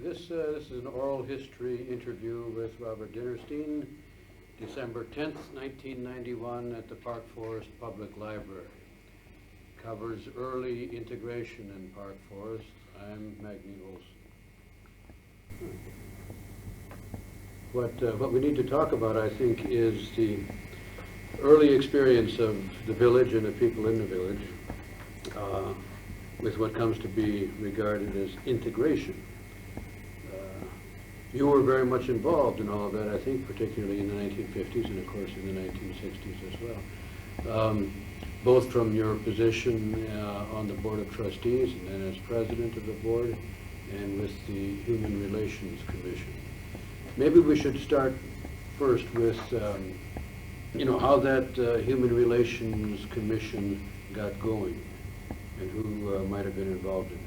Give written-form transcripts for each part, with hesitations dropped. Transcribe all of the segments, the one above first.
This is an oral history interview with Robert Dinerstein, December 10th, 1991 at the Park Forest Public Library. Covers early integration in Park Forest. I'm Magne Olson. What we need to talk about, I think, is the early experience of the village and the people in the village with what comes to be regarded as integration. You were very much involved in all of that, I think, particularly in the 1950s and, of course, in the 1960s as well. Both from your position on the Board of Trustees and then as President of the Board and with the Human Relations Commission. Maybe we should start first with, how that Human Relations Commission got going and who might have been involved in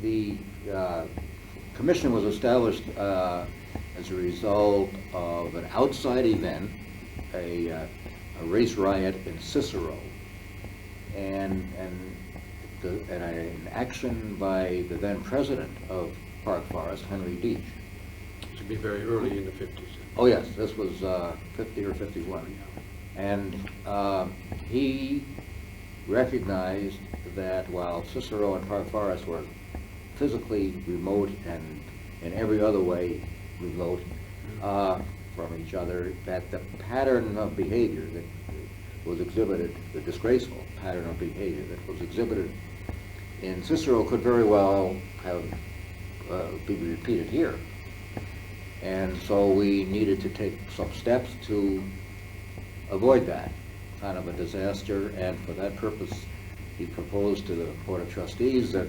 that. The commission was established as a result of an outside event, a race riot in Cicero, and an action by the then president of Park Forest, Henry Deach. This would be very early in the 50s. Oh yes, this was 50 or 51. And he recognized that while Cicero and Park Forest were physically remote and in every other way remote from each other, that the pattern of behavior that was exhibited, the disgraceful pattern of behavior that was exhibited in Cicero could very well have be repeated here. And so we needed to take some steps to avoid that kind of a disaster, and for that purpose he proposed to the Board of Trustees that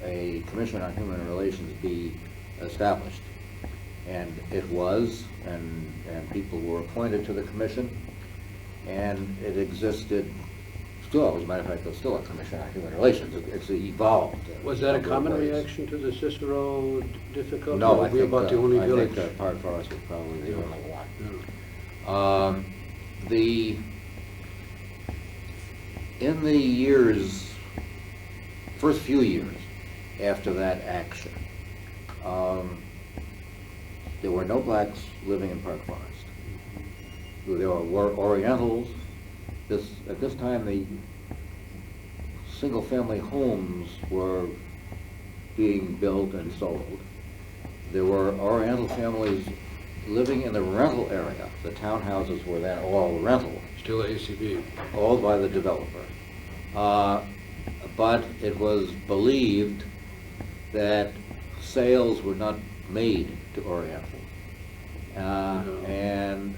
a Commission on Human Relations be established. And it was, and people were appointed to the commission, and it existed still. As a matter of fact, there's still a Commission on Human Relations. It's evolved. Was that a common reaction to the Cicero difficulty? No, I think about the only village? Park Forest was probably the only one. Yeah. In the years, first few years after that action, there were no blacks living in Park Forest. There were Orientals. At this time, the single-family homes were being built and sold. There were Oriental families living in the rental area. The townhouses were then all rental. Still ACB. All by the developer. But it was believed that sales were not made to Orientals. And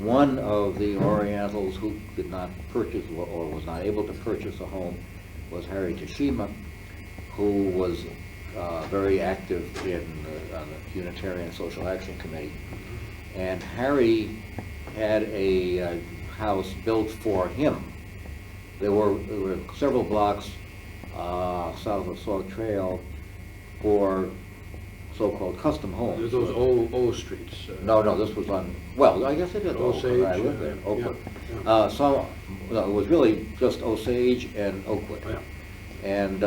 one of the Orientals who did not purchase or was not able to purchase a home was Harry Tashima, who was very active on the Unitarian Social Action Committee. And Harry had a house built for him. There were several blocks south of Sauk Trail for so-called custom homes. Those old streets. No, this was on, well, I guess it is Osage. I lived there, Oakwood. Yeah. No, it was really just Osage and Oakwood. Yeah. And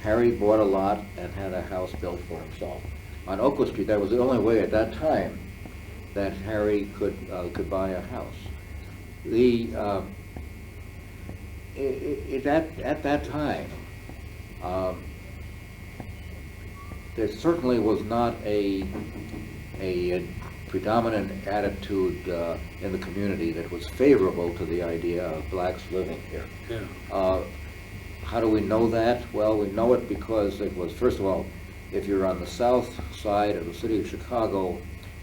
Harry bought a lot and had a house built for himself. On Oakwood Street, that was the only way at that time that Harry could buy a house. At that time, there certainly was not a predominant attitude in the community that was favorable to the idea of blacks living here. Yeah. How do we know that? Well, we know it because it was, first of all, if you're on the south side of the city of Chicago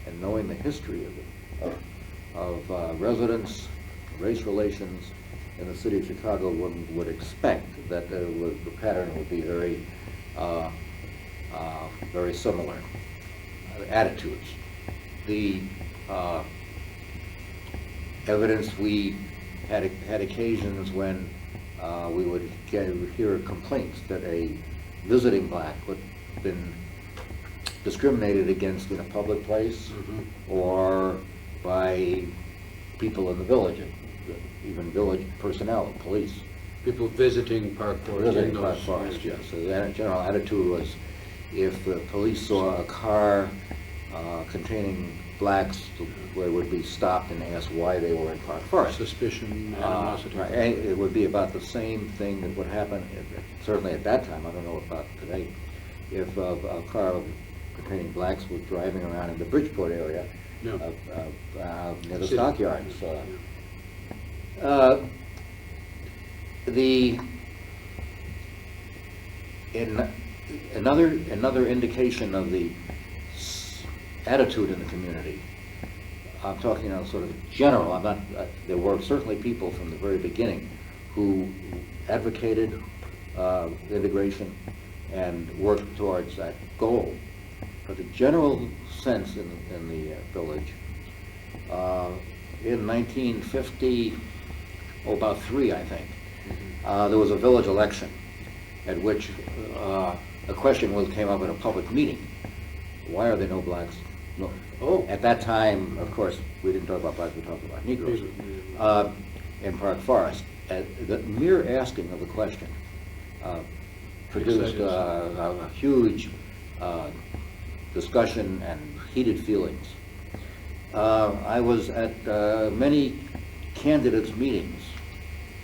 and knowing the history of residents, race relations in the city of Chicago, one would expect that the pattern would be very similar attitudes. The evidence, we had occasions when we would hear complaints that a visiting black would have been discriminated against in a public place or by people in the village, even village personnel, police, People visiting Park Forest. Visiting in Park those Forest, areas. yes. So the general attitude was, if the police saw a car containing blacks, where it would be stopped and asked why they were in Park Forest. Suspicion, animosity. Right. And it would be about the same thing that would happen, certainly at that time, I don't know about today, if a car containing blacks was driving around in the Bridgeport area, Yeah. near the City. stockyards. Another indication of the attitude in the community, I'm talking on sort of general, I'm not, there were certainly people from the very beginning who advocated integration and worked towards that goal. But the general sense in the village, in 1950, about 3, I think, there was a village election at which a question came up at a public meeting. Why are there no blacks? No. Oh. At that time, of course, we didn't talk about blacks, we talked about Negroes in Park Forest. The mere asking of the question produced a huge discussion and heated feelings. I was at many candidates' meetings.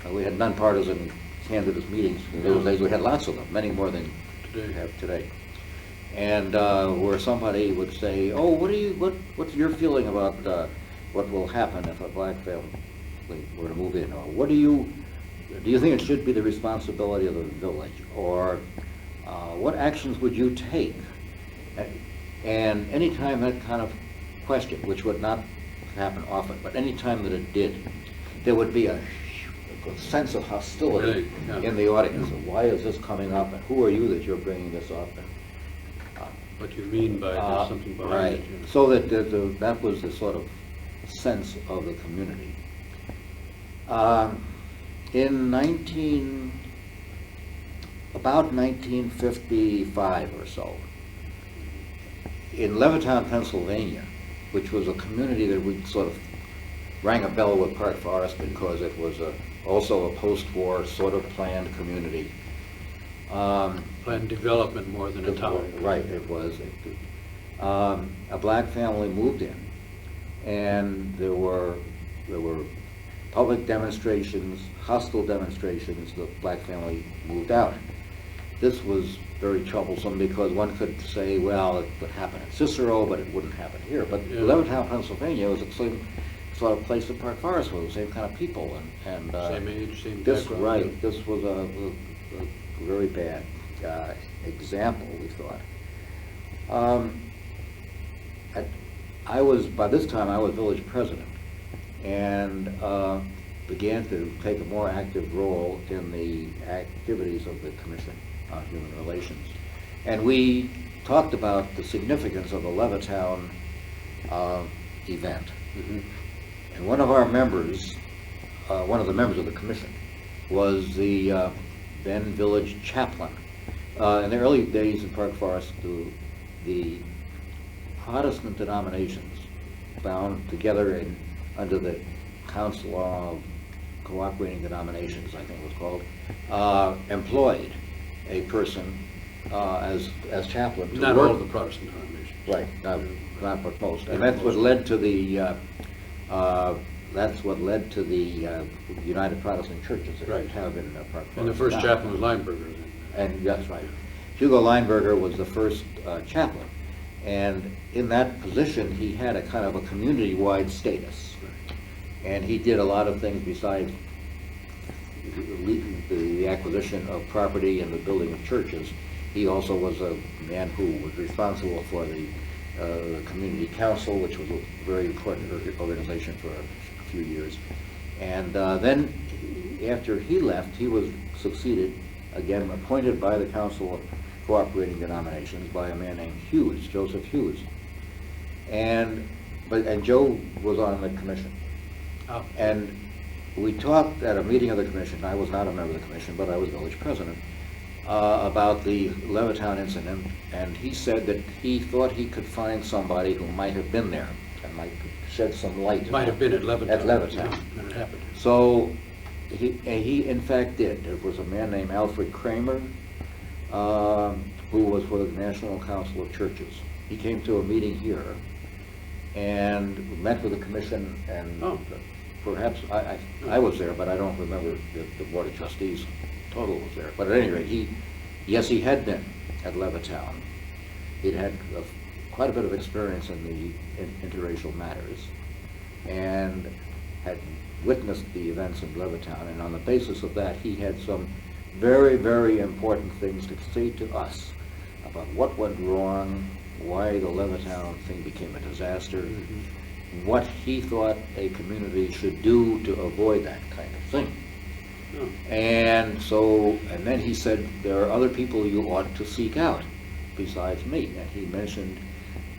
We had nonpartisan candidates' meetings. In those days, we had lots of them, many more than we have today. And where somebody would say, "Oh, what's your feeling about what will happen if a black family were to move in?" Or do you think it should be the responsibility of the village? Or what actions would you take? And any time that kind of question, which would not happen often, but any time that it did, there would be a sense of hostility in the audience. Why is this coming up, and who are you that you're bringing this up? What you mean by there's something behind right. it. Yeah. So that was the sort of sense of the community. In about 1955 or so, in Levittown, Pennsylvania, which was a community that we sort of rang a bell with Park Forest because it was also a post-war sort of planned community. Planned development more than a town. Right, it was. A black family moved in, and there were public demonstrations, hostile demonstrations. The black family moved out. This was very troublesome because one could say, well, it would happen in Cicero, but it wouldn't happen here. But Levittown, Pennsulvania was the same sort of place that Park Forest was, the same kind of people. And same age, same this, background. right, this was a very bad example, we thought. By this time, I was village president, and began to take a more active role in the activities of the Commission on Human Relations. And we talked about the significance of the Levittown event. Mm-hmm. And one of our members, one of the members of the Commission, was the then village chaplain. In the early days in Park Forest, the Protestant denominations bound together under the Council of Cooperating Denominations, I think it was called, employed a person as chaplain to Not work. all of the Protestant denominations. Right, not but most. And that's what led to the United Protestant Churches that we have in Park Forest. And the first chaplain was Lineberger. And that's right. Hugo Lineberger was the first chaplain. And in that position, he had a kind of a community-wide status. And he did a lot of things besides the acquisition of property and the building of churches. He also was a man who was responsible for the community council, which was a very important organization for a few years. And then after he left, he was succeeded, again appointed by the Council of Cooperating Denominations by a man named Hughes, Joseph Hughes. And Joe was on the commission. Oh. And we talked at a meeting of the commission. I was not a member of the commission, but I was village president, about the Levittown incident, and he said that he thought he could find somebody who might have been there and might shed some light. Might have been at Levittown. At Levittown. When it happened. So He in fact did. There was a man named Alfred Kramer, who was for the National Council of Churches. He came to a meeting here and met with the commission, and perhaps I was there, but I don't remember if the Board of Trustees total was there. But at any rate, he had been at Levittown. He'd had quite a bit of experience in the interracial matters, and had witnessed the events in Levittown, and on the basis of that, he had some very, very important things to say to us about what went wrong, why the Levittown thing became a disaster, what he thought a community should do to avoid that kind of thing. And then he said, there are other people you ought to seek out besides me. And he mentioned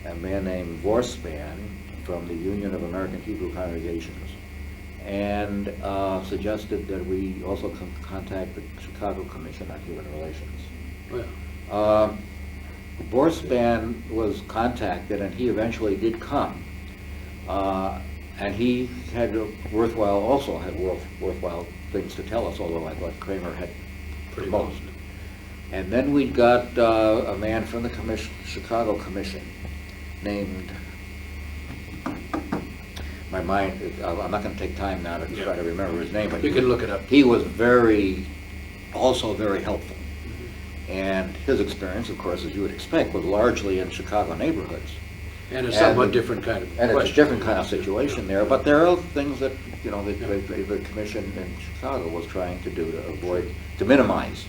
a man named Vorspan from the Union of American Hebrew Congregations, and suggested that we also contact the Chicago Commission on Human Relations. Vorspan was contacted, and he eventually did come. And he had worthwhile things to tell us, although I thought Kramer had the most. And then we got a man from the Chicago Commission named, I'm not going to take time now to try to remember his name, but you can look it up. He was also very helpful. And his experience, of course, as you would expect, was largely in Chicago neighborhoods. And a somewhat different kind of And it's a different kind of situation there, but there are things that, the commission in Chicago was trying to do to avoid, to minimize.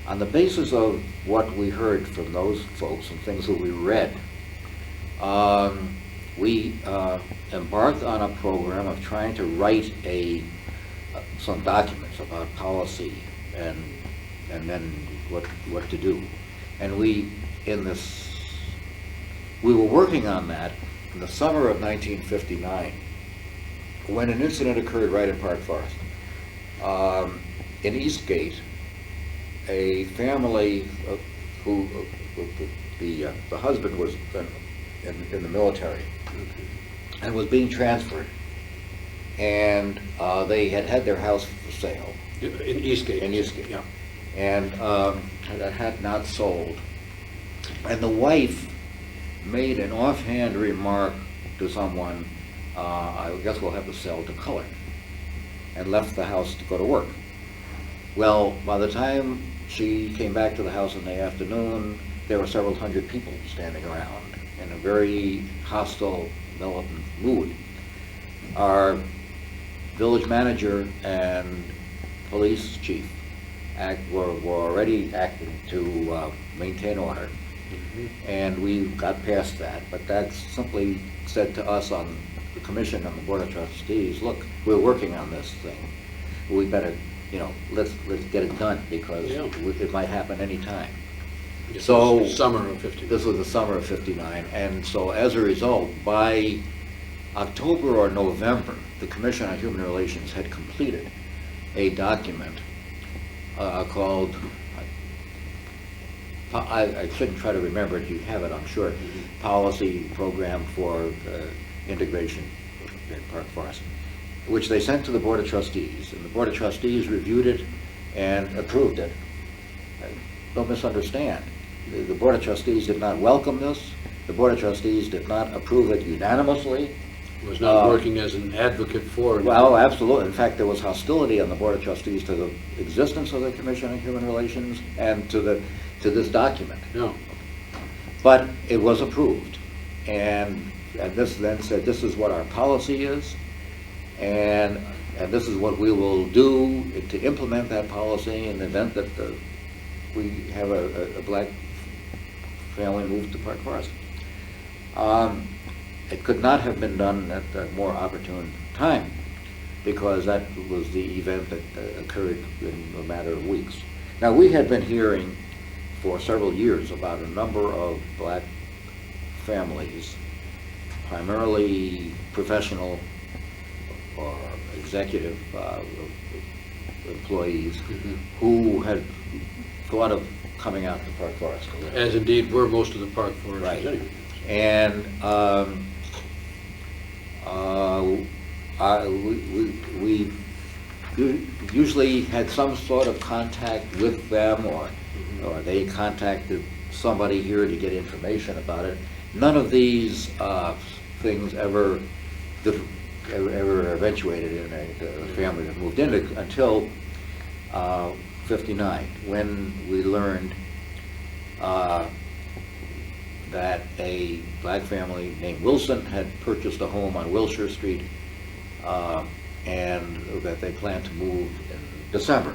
On the basis of what we heard from those folks and things that we read, we embarked on a program of trying to write some documents about policy and then what to do. And we were working on that in the summer of 1959 when an incident occurred right in Park Forest. In Eastgate, a family who the husband was in the military and was being transferred, and they had their house for sale in Eastgate. Yeah. And that had not sold. And the wife made an offhand remark to someone, I guess we'll have to sell to color, and left the house to go to work. Well, by the time she came back to the house in the afternoon, there were several hundred people standing around in a very hostile, militant mood. Our village manager and police chief were already acting to maintain order. And we got past that, but that simply said to us on the commission, on the Board of Trustees, look, we're working on this thing. We better, let's get it done, because it might happen any time. So summer of 59. This was the summer of 59, and so as a result, by October or November, the Commission on Human Relations had completed a document called, I shouldn't try to remember it, you have it, I'm sure, Policy Program for Integration in Park Forest, which they sent to the Board of Trustees, and the Board of Trustees reviewed it and approved it. Don't misunderstand. The Board of Trustees did not welcome this. The Board of Trustees did not approve it unanimously. Was not working as an advocate for it. Well, absolutely. In fact, there was hostility on the Board of Trustees to the existence of the Commission on Human Relations and to this document. No. But it was approved, and this then said, this is what our policy is, and this is what we will do to implement that policy in the event that we have a black family move to Park Forest. It could not have been done at a more opportune time, because that was the event that occurred in a matter of weeks. Now, we had been hearing for several years about a number of black families, primarily professional or executive employees, who had thought of coming out to Park Forest to live. As indeed were most of the Park Foresters anyway. And we usually had some sort of contact with them, or they contacted somebody here to get information about it. None of these things ever eventuated in a family that moved in until 59, when we learned that a black family named Wilson had purchased a home on Wilshire Street, and that they planned to move in December.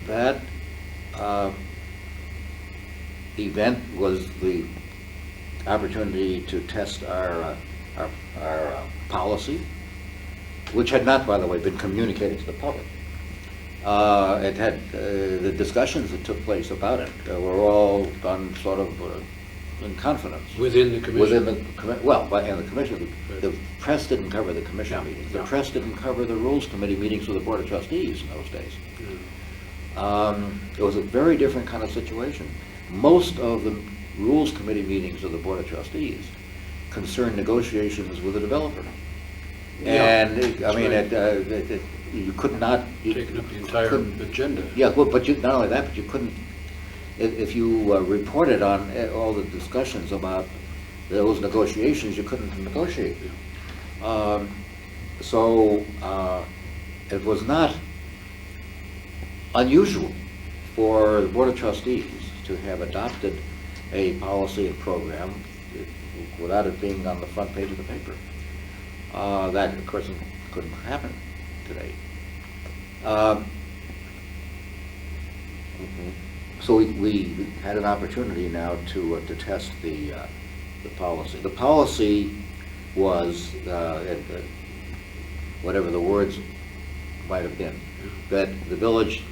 That event was the opportunity to test our policy, which had not, by the way, been communicated to the public. It had the discussions that took place about it were all done sort of in confidence within the commission. And the commission, the press didn't cover the commission meetings. The press didn't cover the rules committee meetings with the board of trustees in those days. It was a very different kind of situation. Most of the rules committee meetings of the board of trustees concerned negotiations with the developer. And you could not taking up the entire agenda. Yeah, well, but not only that, but you couldn't. If you reported on all the discussions about those negotiations, you couldn't negotiate. So it was not unusual for the board of trustees to have adopted a policy and program without it being on the front page of the paper. That, of course, couldn't happen today. So we had an opportunity now to test the policy. The policy was, whatever the words might have been, that the village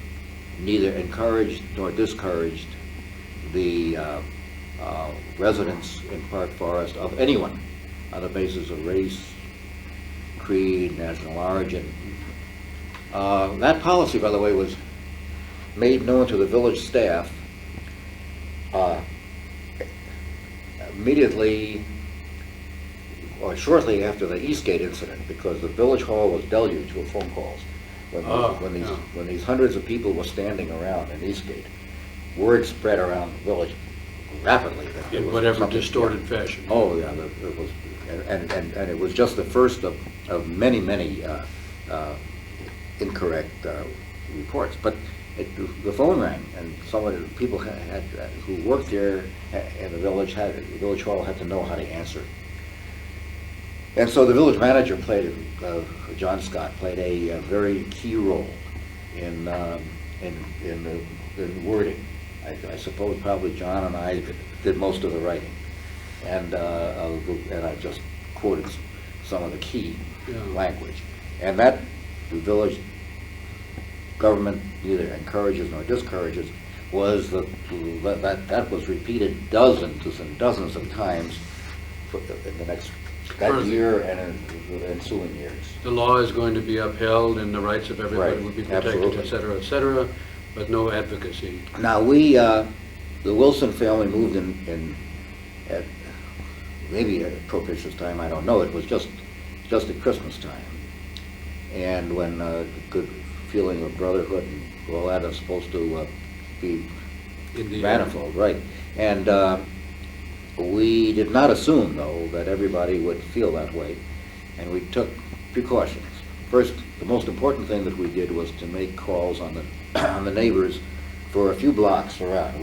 neither encouraged nor discouraged the residents in Park Forest of anyone on the basis of race, creed, national origin. That policy, by the way, was made known to the village staff immediately or shortly after the Eastgate incident, because the village hall was deluged with phone calls when these hundreds of people were standing around in Eastgate. Word spread around the village rapidly. In whatever distorted fashion. Oh yeah, it was, and it was just the first of many incorrect reports. But the phone rang, and some of the people who worked there in the village hall had to know how to answer. And so the village manager John Scott played a very key role in wording. I suppose probably John and I did most of the writing, and I just quoted some of the key language, and that the village government neither encourages nor discourages was that was repeated dozens and dozens of times in the next year and in the ensuing years. The law is going to be upheld and the rights of everybody will be protected, et cetera, but no advocacy. Now the Wilson family moved in at maybe a propitious time, I don't know. It was just at Christmas time, and when good feeling of brotherhood and all that is supposed to be manifold, right? And we did not assume, though, that everybody would feel that way, and we took precautions. First, the most important thing that we did was to make calls on the neighbors for a few blocks around.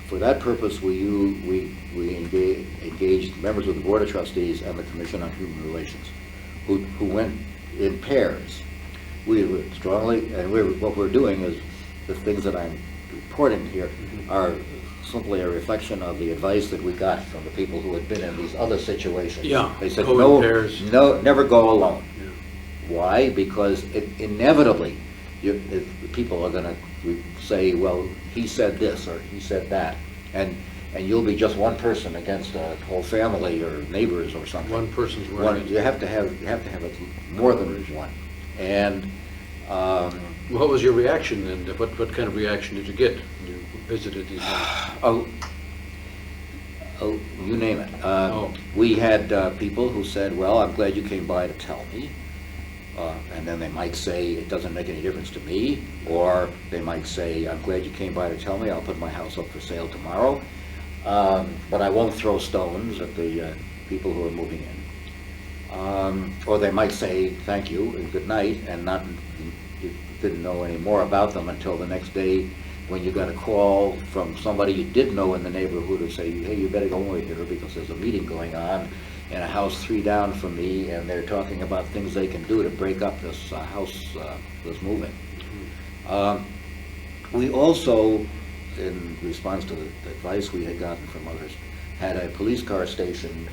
For that purpose, we engaged members of the Board of Trustees and the Commission on Human Relations, who went in pairs. We were strongly, and what we're doing is the things that I'm reporting here are simply a reflection of the advice that we got from the people who had been in these other situations. Yeah, they said go in pairs. No, never go alone. Yeah. Why? Because inevitably, people are going to say, "Well, he said this or he said that," and you'll be just one person against a whole family or neighbors or something. One person's word. You have to have it more than one. And what was your reaction then? What kind of reaction did you get when you visited these homes? Oh, you name it. We had people who said, well, I'm glad you came by to tell me. And then they might say, it doesn't make any difference to me. Or they might say, I'm glad you came by to tell me. I'll put my house up for sale tomorrow. But I won't throw stones at the people who are moving in. Or they might say, thank you and good night, and you didn't know any more about them until the next day when you got a call from somebody you did know in the neighborhood who say, hey, you better go over here because there's a meeting going on in a house 3 down from me, and they're talking about things they can do to break up this house that's moving. We also, in response to the advice we had gotten from others, had a police car stationed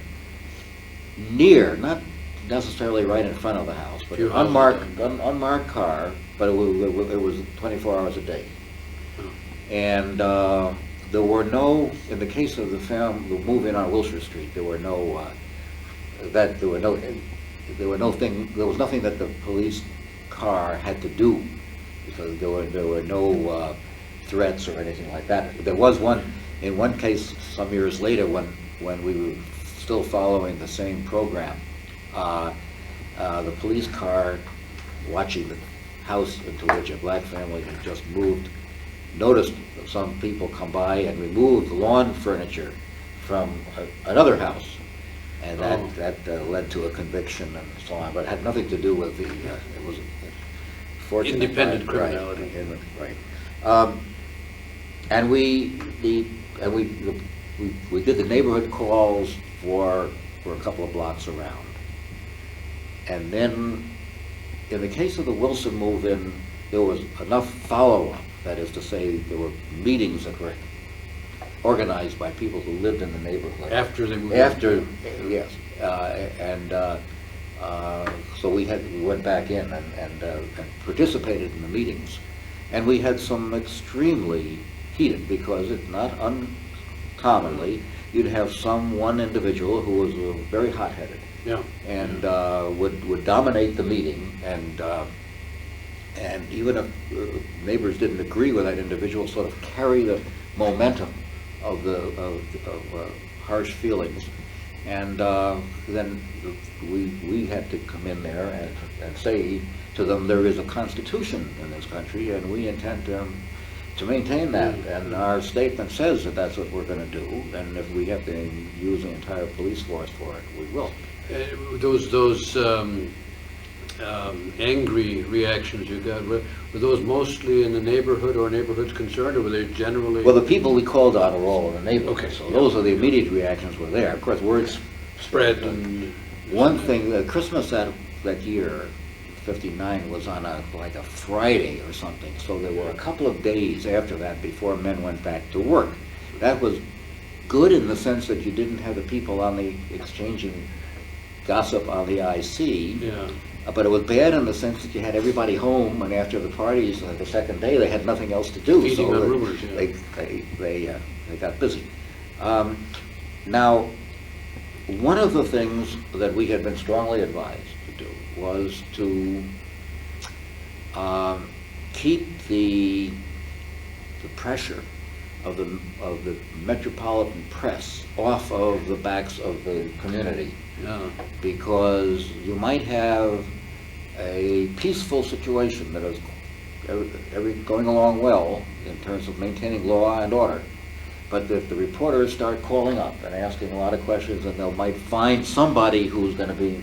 near, not necessarily right in front of the house, but an unmarked car, but it was 24 hours a day. And there were no, in the case of the move-in on Wilshire Street, there was nothing that the police car had to do, because there were no threats or anything like that. There was one, in one case some years later when we were still following the same program, the police car watching the house into which a black family had just moved noticed some people come by and remove the lawn furniture from another house, and that led to a conviction and so on, but it had nothing to do with the, it was fortunate. Independent criminality. Right. And we did the neighborhood calls for a couple of blocks around. And then, in the case of the Wilson move-in, there was enough follow-up. That is to say, there were meetings that were organized by people who lived in the neighborhood. After they moved Yes. So we went back in and participated in the meetings. And we had some extremely heated, because it's not uncommonly, you'd have one individual who was very hot-headed. Yeah. And would dominate the meeting, and even if neighbors didn't agree with that individual, sort of carry the momentum of harsh feelings. And then we had to come in there and say to them, there is a constitution in this country, and we intend to maintain that. And our statement says that that's what we're going to do, and if we have to use the entire police force for it, we will. Those angry reactions you got, were those mostly in the neighborhood or neighborhoods concerned, or were they generally? Well, the people we called on are all in the neighborhood, okay, so those are the immediate reactions were there. Of course, words spread. And one thing, Christmas that year, '59, was on like a Friday or something, so there were a couple of days after that before men went back to work. That was good in the sense that you didn't have the people on the exchanging gossip on the IC. Yeah. But it was bad in the sense that you had everybody home, and after the parties the second day, they had nothing else to do. Feeding on rumors, yeah. They got busy. Now, one of the things that we had been strongly advised to do was to keep the pressure of the metropolitan press off of the backs of the community. Yeah. Because you might have a peaceful situation that is going along well in terms of maintaining law and order, but if the reporters start calling up and asking a lot of questions, and they might find somebody who's going to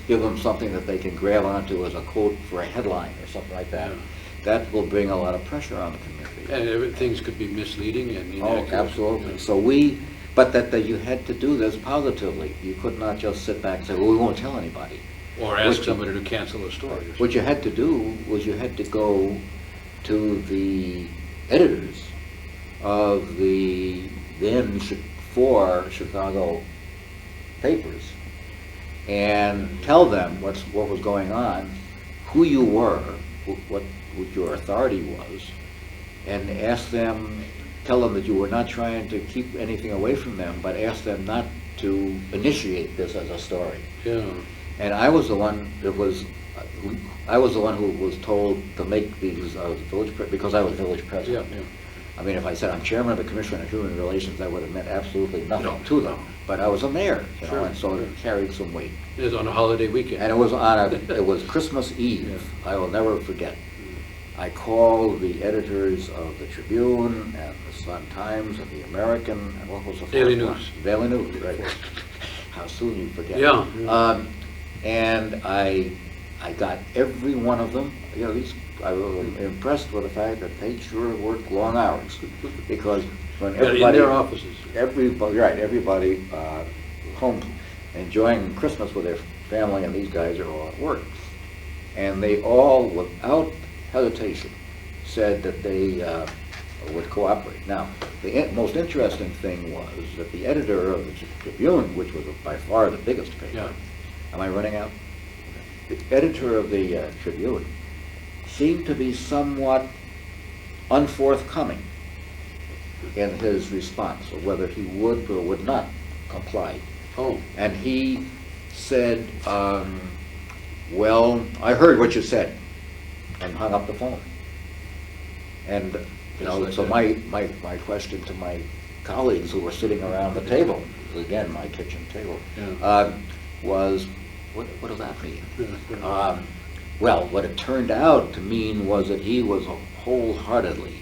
give them something that they can grab onto as a quote for a headline or something like that, that will bring a lot of pressure on the community. And things could be misleading and inaccurate. Oh, absolutely. So but that you had to do this positively. You could not just sit back and say, well, we won't tell anybody. Or ask somebody to cancel a story. What you had to do was you had to go to the editors of the then 4 Chicago papers and tell them what was going on, who you were, what your authority was, and tell them that you were not trying to keep anything away from them, but ask them not to initiate this as a story. Yeah. And I was the one who was told to make these because I was village president. Yeah. I mean, if I said I'm chairman of the Commission on Human Relations, that would have meant absolutely nothing No, to them. But I was a mayor, you know, Sure, and so sure. it carried some weight. It was on a holiday weekend. And it was Christmas Eve. Yeah. I will never forget. I called the editors of the Tribune and the Sun-Times and the American, and what was the fourth Daily one? News. Daily News, right. How soon you forget. Yeah. And I got every one of them. You know, I was impressed with the fact that they sure worked long hours, because when Yeah, in everybody, their offices. everybody home enjoying Christmas with their family, and these guys are all at work, and they all, without hesitation, said that they would cooperate. Now, the most interesting thing was that the editor of the Tribune, which was by far the biggest paper, Yeah. am I running out? The editor of the Tribune seemed to be somewhat unforthcoming in his response, or whether he would or would not comply. Oh, And he said, well, I heard what you said, and hung up the phone. And, you know, Just so like my question to my colleagues who were sitting around the table, again, my kitchen table, Yeah. was, what does that mean? Yeah. Well, what it turned out to mean was that he was wholeheartedly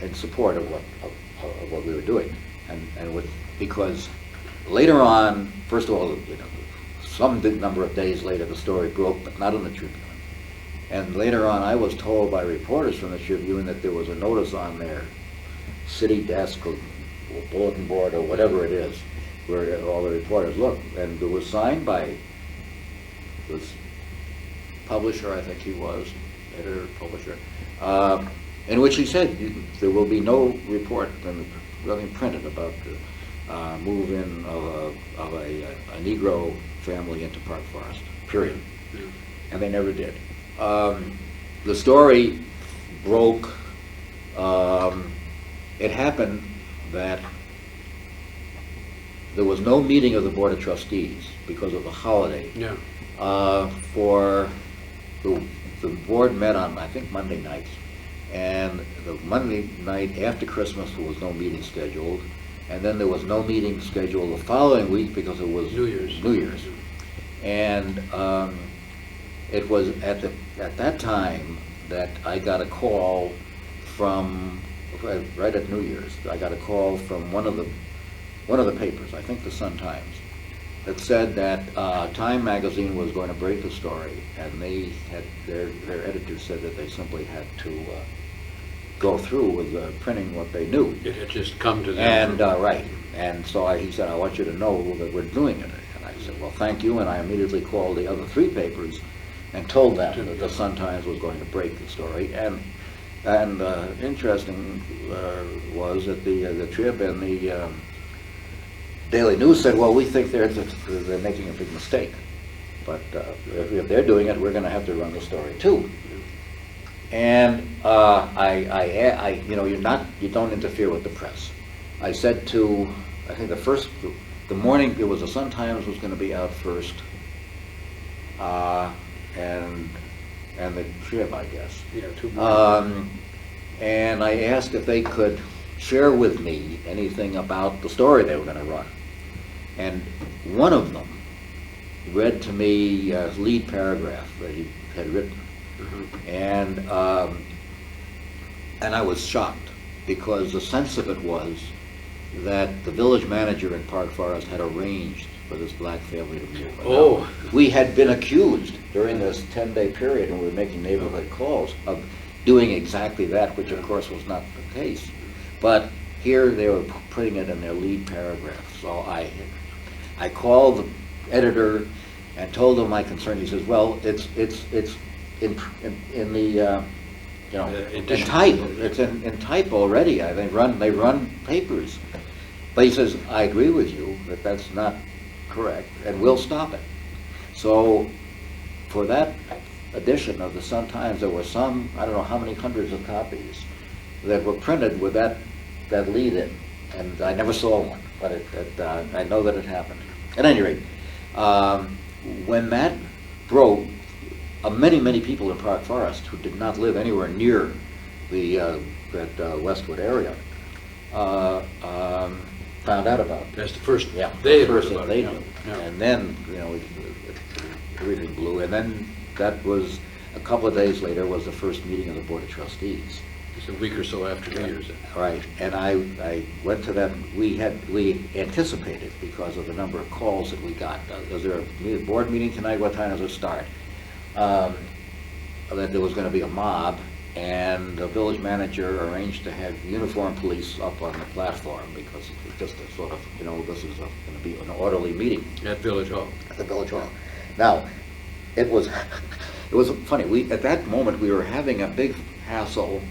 in support of what we were doing, because later on, first of all, you know, some number of days later, the story broke, but not in the Tribune. And later on, I was told by reporters from the Tribune that there was a notice on their city desk or bulletin board or whatever it is, where all the reporters looked, and it was signed by this publisher, I think he was, editor, publisher, in which he said there will be no report, nothing printed about the move-in of a Negro family into Park Forest, period. Yeah. And they never did. The story broke. It happened that there was no meeting of the Board of Trustees because of the holiday. Yeah. For the board met on, I think, Monday nights, and the Monday night after Christmas there was no meeting scheduled, and then there was no meeting scheduled the following week because it was New Year's. New Year's. And it was at that time that I got a call from, right at New Year's, I got a call from one of the papers, I think the Sun-Times, that said that Time magazine was going to break the story, and they had their editor said that they simply had to go through with printing what they knew. It had just come to them. And right, and so he said, I want you to know that we're doing it. And I said, well, thank you. And I immediately called the other three papers and told them that the Sun-Times was going to break the story. And interesting was that the Trib and the Daily News said, well, we think they're making a big mistake, but if they're doing it, we're going to have to run the story too. And you know, you don't interfere with the press. I said to, I think the morning it was the Sun-Times was going to be out first, and the Trib, I guess. Yeah, 2 more. And I asked if they could share with me anything about the story they were going to run. And one of them read to me a lead paragraph that he had written. And I was shocked, because the sense of it was that the village manager in Park Forest had arranged for this black family to move. Oh. We had been accused during this 10-day period when we were making neighborhood calls of doing exactly that, which of course was not the case. But here they were putting it in their lead paragraph. So I called the editor and told him my concern. He says, well, it's in the you know, in type. It's in type already. They run papers. But he says, I agree with you that that's not correct, and we'll stop it. So for that edition of the Sun-Times, there were some, I don't know how many hundreds of copies that were printed with that lead in, and I never saw one, but I know that it happened. At any rate, when that broke, many people in Park Forest who did not live anywhere near the Westwood area found out about it. That's the first Yeah, they the heard first about that they it. knew. Yeah. And then, everything blew. And then that was, a couple of days later, was the first meeting of the Board of Trustees. It's a week or so after New Year's. Right, and I went to that. We anticipated, because of the number of calls that we got. Is there a board meeting tonight? What time does it start? That there was going to be a mob, and the village manager arranged to have uniformed police up on the platform, because it's just a sort of, this is going to be an orderly meeting. At Village Hall. At the Village Hall. Now, it was funny. At that moment, we were having a big hassle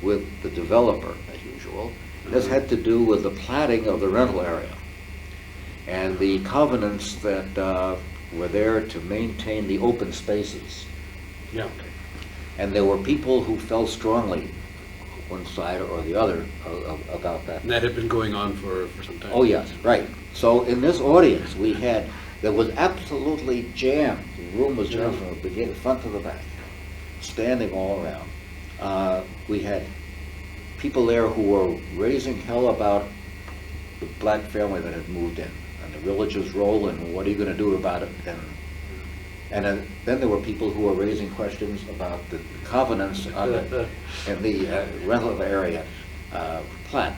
with the developer, as usual. This had to do with the platting of the rental area and the covenants that were there to maintain the open spaces. Yeah. And there were people who felt strongly, one side or the other, about that. And that had been going on for some time. Oh, yes, right. So in this audience, there was absolutely jammed. The room was jammed from the beginning, front to the back, standing all around. We had people there who were raising hell about the black family that had moved in, and the village's role, and what are you going to do about it? And then there were people who were raising questions about the covenants on in the rental area plat.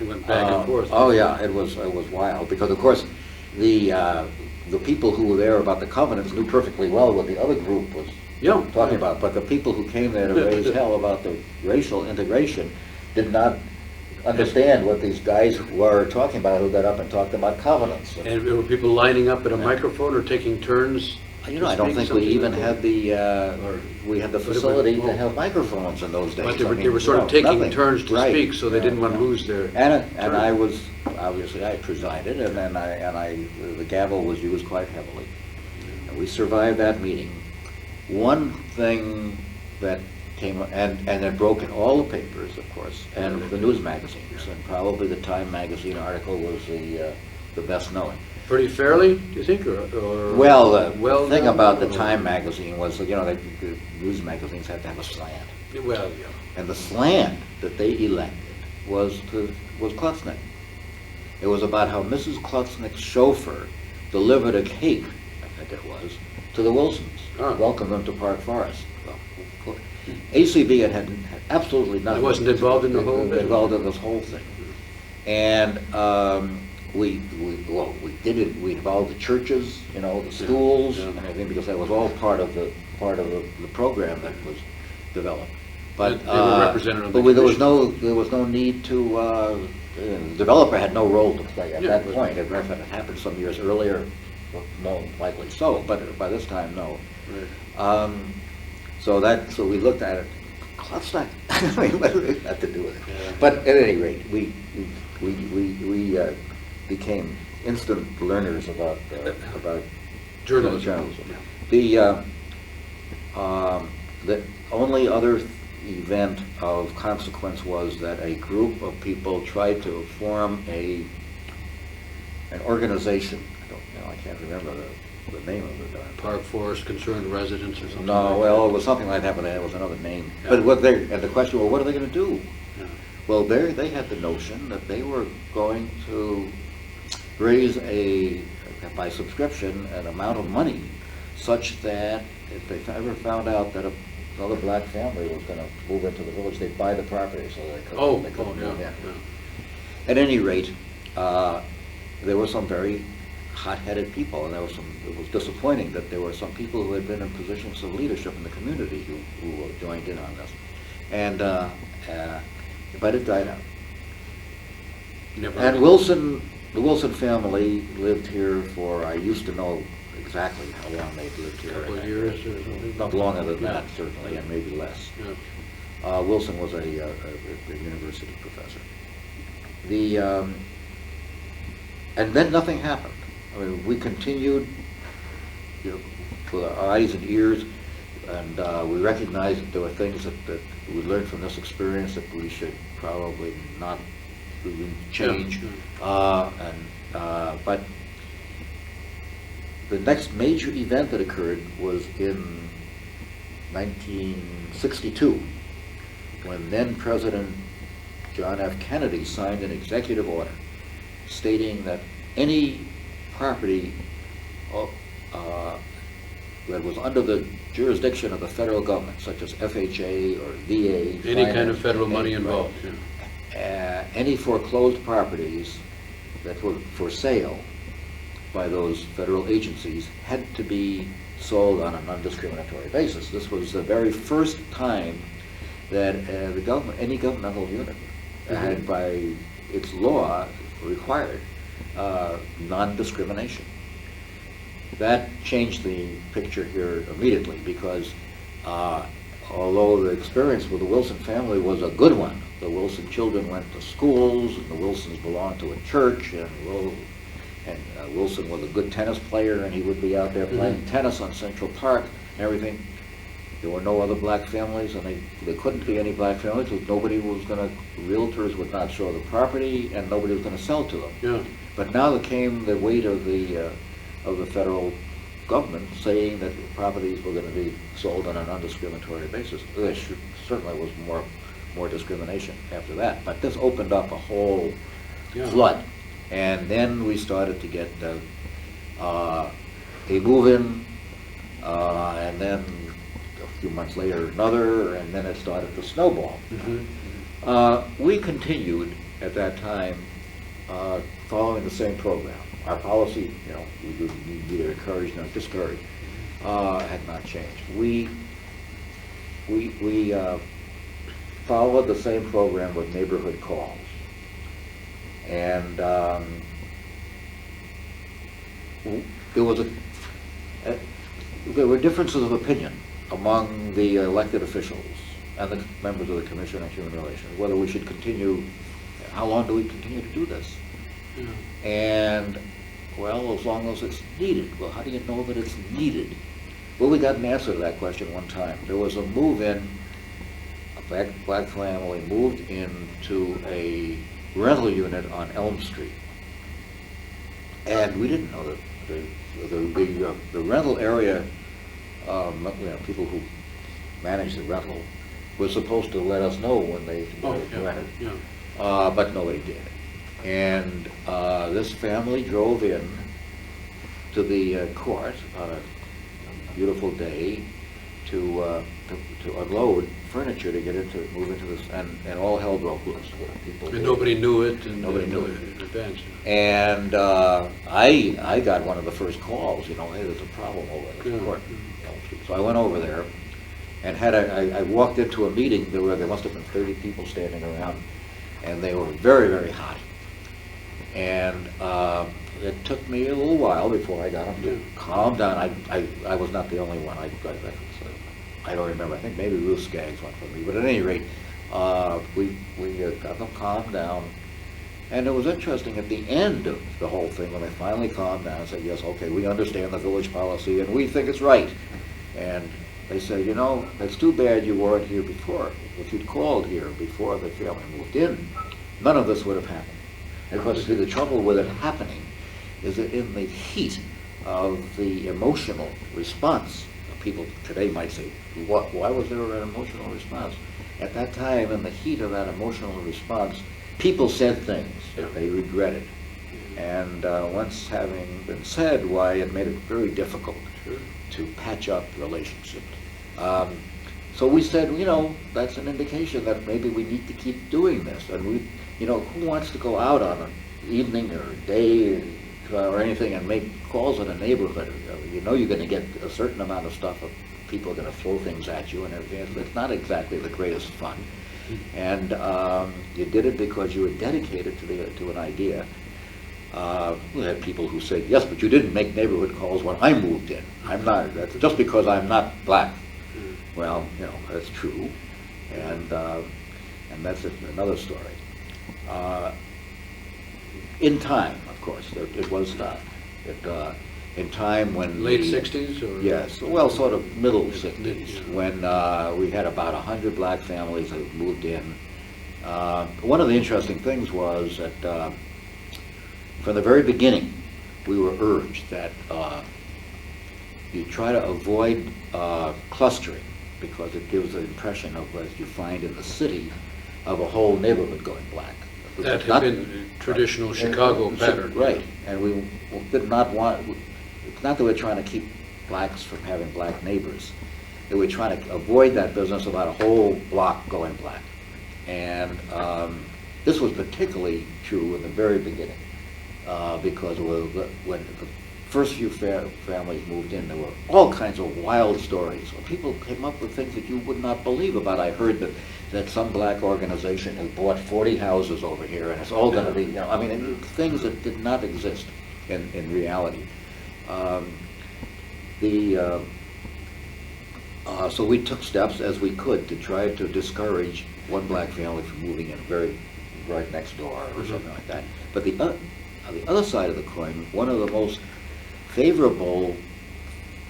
It went back and forth. Oh yeah, it was wild, because of course the people who were there about the covenants knew perfectly well what the other group was talking about, but the people who came there to raise hell about the racial integration did not understand what these guys were talking about, who got up and talked about covenants. And there were people lining up at a microphone or taking turns? I don't think we even had we had the facility to have microphones in those days. But they were sort of taking nothing. turns to Right. speak, so they didn't want to lose their And I was, obviously, I presided, and then the gavel was used quite heavily. And we survived that meeting. One thing that came, and it broke in all the papers, of course, and the news magazines, and probably the Time magazine article was the best known. Pretty fairly, do you think, or Well, the thing done, about the or- Time magazine was, the news magazines had to have a slant. Well, yeah. And the slant that they elected was Klutznick. It was about how Mrs. Klutznick's chauffeur delivered a cake, I think it was, to the Wilsons, welcomed them to Park Forest. Well, ACB had absolutely nothing. It wasn't involved in the whole thing. Involved in this whole thing. And we did it. We involved the churches, the schools, and everything, because that was all part of the program that was developed. But They were represented on the there was commission. no need to. The developer had no role to play at that but- point. If it happened some years earlier, more likely so. But by this time, no. Right. So we looked at it. Klutznick. I mean, what did it have to do with it? Yeah. But at any rate, we became instant learners about Journalism. The only other event of consequence was that a group of people tried to form an organization. I can't remember the name of it. Park Forest Concerned Residents or something. No, like well, that. it was something like that, but it was another name. Yeah. But and the question, well, what are they going to do? Yeah. Well, they had the notion that they were going to raise by subscription, an amount of money such that if they ever found out that another black family was going to move into the village, they'd buy the property so they couldn't move in. Yeah. At any rate, there were some very hot-headed people, and it was disappointing that there were some people who had been in positions of leadership in the community who joined in on this. And but it died out. And the Wilson family lived here for, I used to know exactly how long they'd lived here. A couple of years or something? Not longer than that, certainly, and maybe less. Yeah. Wilson was a university professor. And then nothing happened. I mean, we continued, with our eyes and ears, and we recognized that there were things that we learned from this experience that we should probably not change. Yeah. But the next major event that occurred was in 1962. when then President John F. Kennedy signed an executive order stating that any property that was under the jurisdiction of the federal government, such as FHA or VA, Any kind of federal money involved. Yeah. Any foreclosed properties that were for sale by those federal agencies had to be sold on a non-discriminatory basis. This was the very first time that the government, any governmental unit, had by its law required non-discrimination. That changed the picture here immediately because although the experience with the Wilson family was a good one, the Wilson children went to schools, and the Wilsons belonged to a church, and Wilson was a good tennis player, and he would be out there playing tennis on Central Park and everything. There were no other black families, and there couldn't be any black families because nobody was going to, realtors would not show the property, and nobody was going to sell to them. Yeah. But now there came the weight of the federal government saying that properties were going to be sold on a non-discriminatory basis. There certainly was more discrimination after that, but this opened up a whole flood. And then we started to get a move-in, and then a few months later another, and then it started to snowball. We continued at that time following the same program. Our policy, we neither encouraged nor discouraged, had not changed. We followed the same program with neighborhood calls. And there were differences of opinion among the elected officials and the members of the Commission on Human Relations, whether we should continue, how long do we continue to do this? And, well, as long as it's needed. Well, how do you know that it's needed? Well, we got an answer to that question one time. There was a move-in, a black family moved into a rental unit on Elm Street. And we didn't know that the rental area, people who managed the rental were supposed to let us know when they rented. But nobody did. And this family drove in to the court on a beautiful day to unload furniture to move into this, and all hell broke loose. And nobody knew it, and nobody knew it in advance. And I got one of the first calls, hey, there's a problem over at the court. So I went over there, and I walked into a meeting. There must have been 30 people standing around, and they were very, very hot. And it took me a little while before I got them to calm down. I was not the only one. I don't remember. I think maybe Ruth Skaggs went for me. But at any rate, we got them calmed down. And it was interesting at the end of the whole thing when they finally calmed down and said, yes, okay, we understand the village policy and we think it's right. And they said, it's too bad you weren't here before. If you'd called here before the family moved in, none of this would have happened. And of course, the trouble with it happening is that in the heat of the emotional response, people today might say, why was there an emotional response? At that time, in the heat of that emotional response, people said things that they regretted. And once having been said, why, it made it very difficult to patch up relationships. So we said, that's an indication that maybe we need to keep doing this. And who wants to go out on an evening or a day or anything and make calls in a neighborhood? You're going to get a certain amount of stuff. People are going to throw things at you and everything. It's not exactly the greatest fun. And you did it because you were dedicated to an idea. We had people who said, yes, but you didn't make neighborhood calls when I moved in. I'm not. That's just because I'm not black. Well, that's true. And that's another story. In time, of course, it was done. In time when late 60s? Or? Yes, well, sort of middle 60s, when we had about 100 black families that moved in. One of the interesting things was that from the very beginning, we were urged that you try to avoid clustering because it gives the impression of, as you find in the city, of a whole neighborhood going black. That had been the traditional Chicago pattern. Right, and we did not want, it's not that we're trying to keep blacks from having black neighbors, that we're trying to avoid that business about a whole block going black. And this was particularly true in the very beginning, because when the first few families moved in, there were all kinds of wild stories. People came up with things that you would not believe about. I heard that some black organization has bought 40 houses over here, and it's all going to be, I mean, things that did not exist in reality. So we took steps as we could to try to discourage one black family from moving in right next door or something like that. But on the other side of the coin, one of the most favorable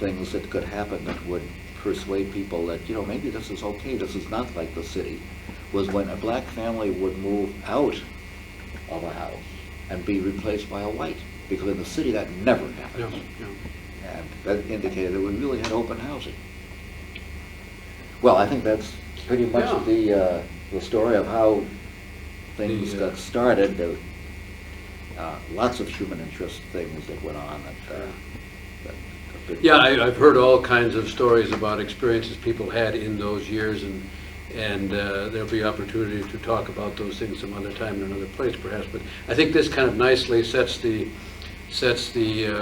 things that could happen that would persuade people that, maybe this is okay, this is not like the city, was when a black family would move out of a house and be replaced by a white. Because in the city that never happens. And that indicated that we really had open housing. Well, I think that's pretty much the story of how things got started. There lots of human interest things that went on. I've heard all kinds of stories about experiences people had in those years, and there'll be opportunity to talk about those things some other time in another place, perhaps. But I think this kind of nicely sets the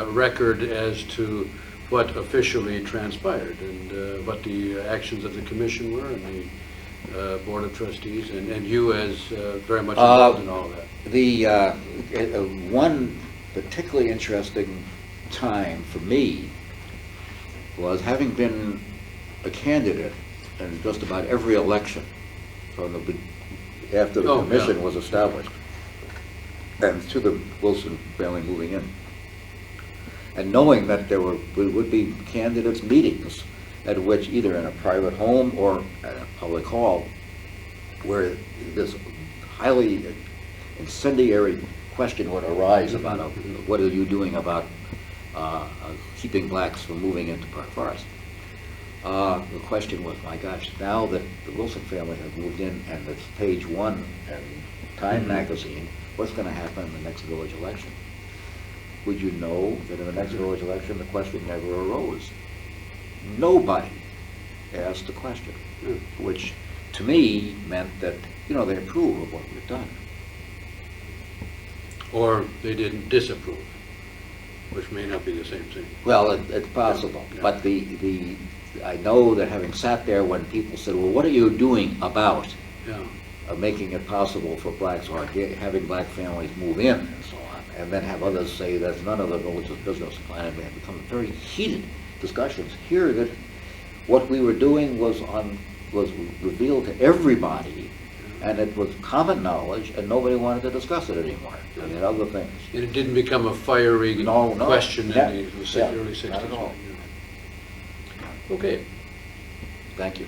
record as to what officially transpired and what the actions of the commission were and the Board of Trustees, and you as very much involved in all of that. One particularly interesting time for me was having been a candidate in just about every election after the commission was established, and to the Wilson family moving in. And knowing that there would be candidates' meetings at which either in a private home or at a public hall where this highly incendiary question would arise about what are you doing about keeping blacks from moving into Park Forest. The question was, my gosh, now that the Wilson family has moved in and it's page 1 in Time magazine, what's going to happen in the next village election? Would you know that in the next village election the question never arose? Nobody asked the question, which to me meant that, they approve of what we've done. Or they didn't disapprove, which may not be the same thing. Well, it's possible, but I know that having sat there when people said, well, what are you doing about making it possible for blacks or having black families move in and so on, and then have others say that's none of the village's business, and they have become very heated discussions here that what we were doing was revealed to everybody, and it was common knowledge, and nobody wanted to discuss it anymore. I mean, other things. And it didn't become a fiery question in the early 60s. Not at all. Okay. Thank you.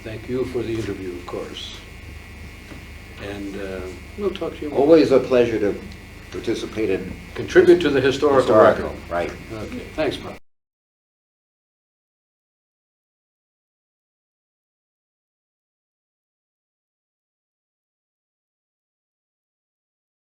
Thank you for the interview, of course. And we'll talk to you more. Always a pleasure to participate in. Contribute to the historical record. Right. Okay. Thanks, Bob.